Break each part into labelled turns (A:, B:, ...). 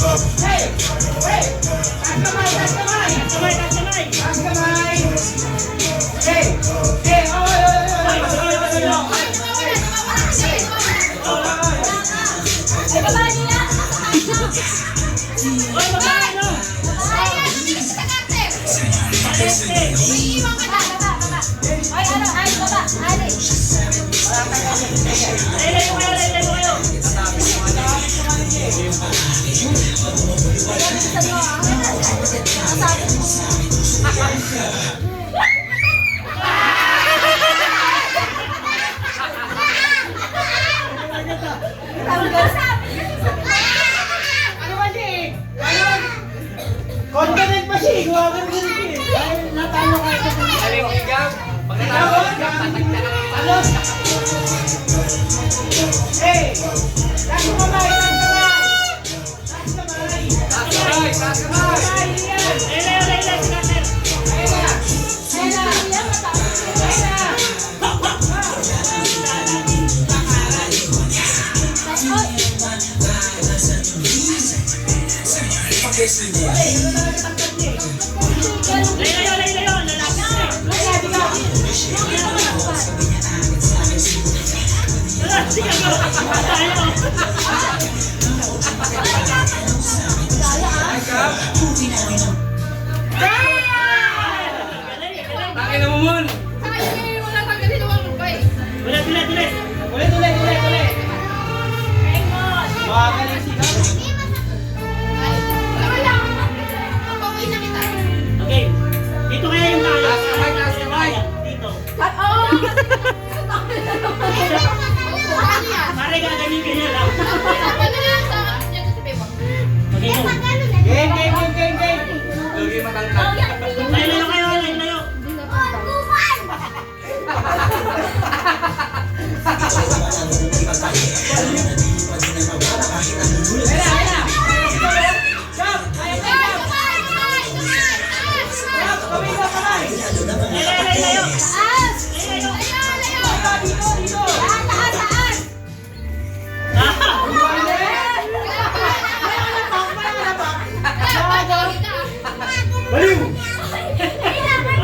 A: Hey! Hey! Taas kamay! Taas kamay! Taas kamay! Hey! Hey! Oy! Oy! Oy! Confident pa siya, guwagan din siya. Dahil natalo kayo sa mga.
B: Aligam, pagkatapos, tatagdagan ang palos.
A: Hey! Taas mo kamay! Taas kamay! Taas kamay!
B: Taas kamay! Takin na mo mun!
A: Ulit! Guwagan din siya.
C: Okay. Dito kaya yung tayo.
B: Taas kamay!
C: Dito. Pare gagaling ka niya lang. Okay, go.
A: Game!
B: Lugi matangkad.
C: Layo kayo. Layo.
A: Baliw!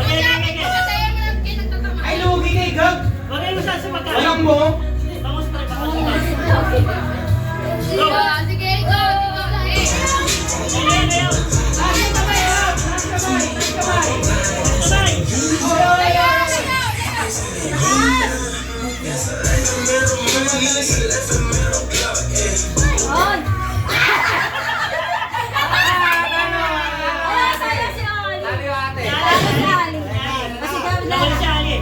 C: Okay.
A: Ay, lugi kay Gab!
C: Huwag kayo masasabagay.
A: Walang mo!
C: Bangus pa rin.
D: Sige, go!
C: Layo.
A: Taas kamay!
C: Sabay.
B: Lali yung ate.
C: Laban si Ali.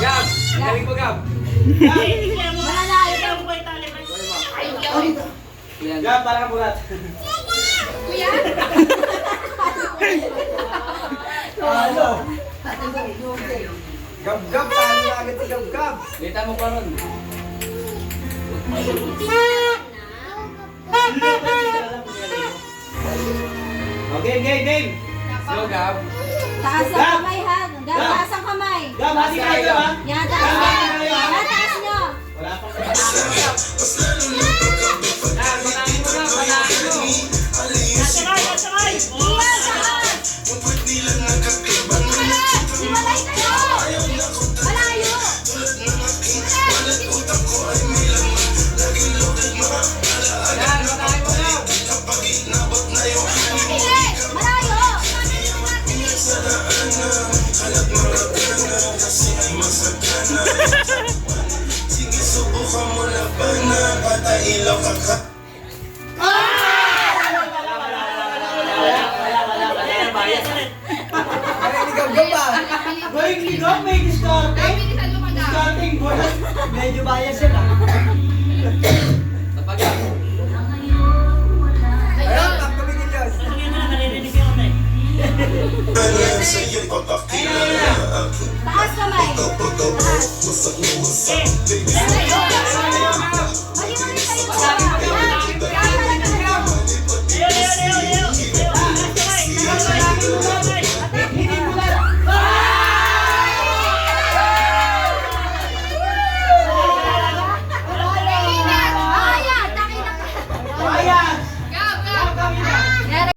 B: Gab! Galing mo, Gab!
C: Kaya mo ba itali?
B: Yan.
A: Gab, parang bulat.
D: Kuya?
A: Ano? Gab, paano na agad si Gab?
B: Lita mo pa ron.
A: Okay, game!
B: So, Gab.
E: Taas ang kamay ha. Taas ang kamay.
A: Gab, hati kayo ha?
E: Yan, taas nyo. Yan, taas nyo.
A: Wala pang
B: Yan, panahin mo, Gab. Panahin mo.
C: Sabay.
D: Hiwalay kayo! Malayo!
B: Yan, panahin mo, Gab.
D: Hindi! Malayo!
A: Ay, ni Gab ba? Going ni Gab, may discarding.
D: Ay, bilisan mo ka.
A: Discarding boy. Medyo bias yan ah.